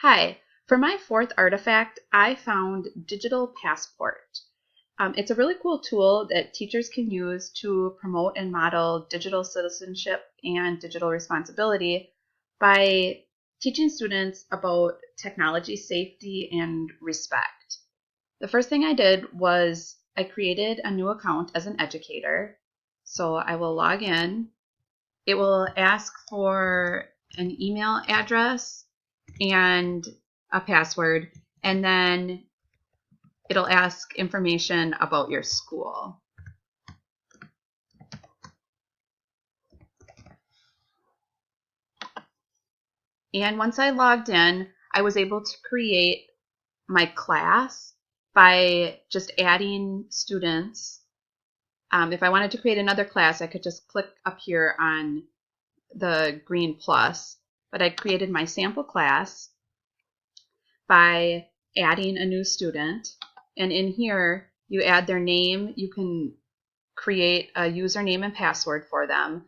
Hi, for my fourth artifact, I found Digital Passport. It's a really cool tool that teachers can use to promote and model digital citizenship and digital responsibility by teaching students about technology safety and respect. The first thing I did was I created a new account as an educator. So I will log in. It will ask for an email address and a password, and then it'll ask information about your school. And once I logged in, I was able to create my class by just adding students. If I wanted to create another class, I could just click up here on the green plus, but I created my sample class by adding a new student. And in here, you add their name. You can create a username and password for them.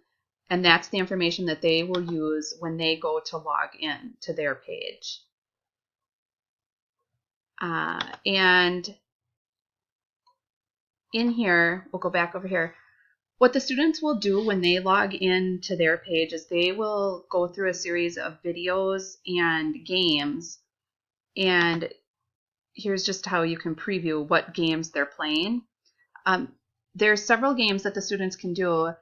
And that's the information that they will use when they go to log in to their page. And in here, we'll go back over here. What the students will do when they log in to their page is they will go through a series of videos and games. And here's just how you can preview what games they're playing. There's several games that the students can do.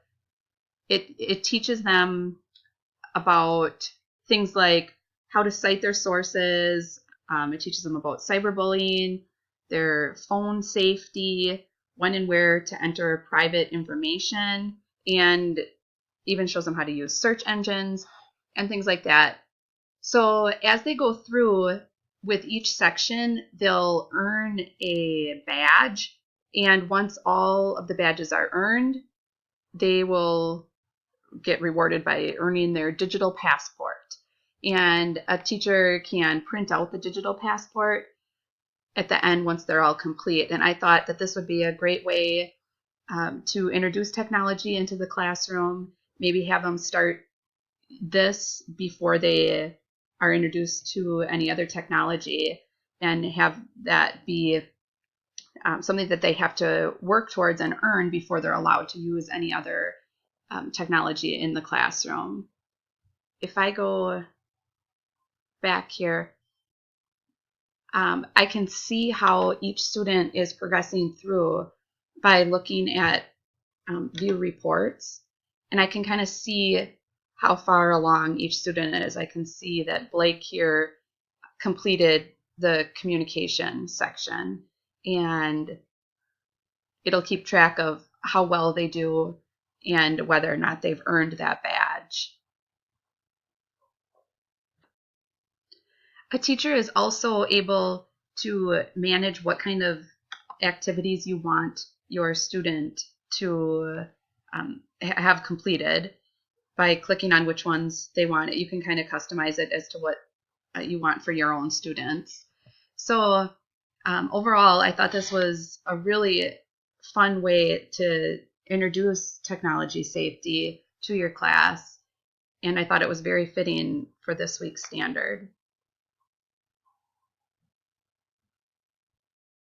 It teaches them about things like how to cite their sources. It teaches them about cyberbullying, their phone safety, when and where to enter private information, and even shows them how to use search engines and things like that. So as they go through with each section, they'll earn a badge. And once all of the badges are earned, they will get rewarded by earning their digital passport. And a teacher can print out the digital passport at the end once they're all complete. And I thought that this would be a great way to introduce technology into the classroom, maybe have them start this before they are introduced to any other technology, and have that be something that they have to work towards and earn before they're allowed to use any other technology in the classroom. If I go back here, I can see how each student is progressing through by looking at view reports, and I can kind of see how far along each student is. I can see that Blake here completed the communication section, and it'll keep track of how well they do and whether or not they've earned that badge. A teacher is also able to manage what kind of activities you want your student to have completed by clicking on which ones they want. You can kind of customize it as to what you want for your own students. So overall, I thought this was a really fun way to introduce technology safety to your class, and I thought it was very fitting for this week's standard.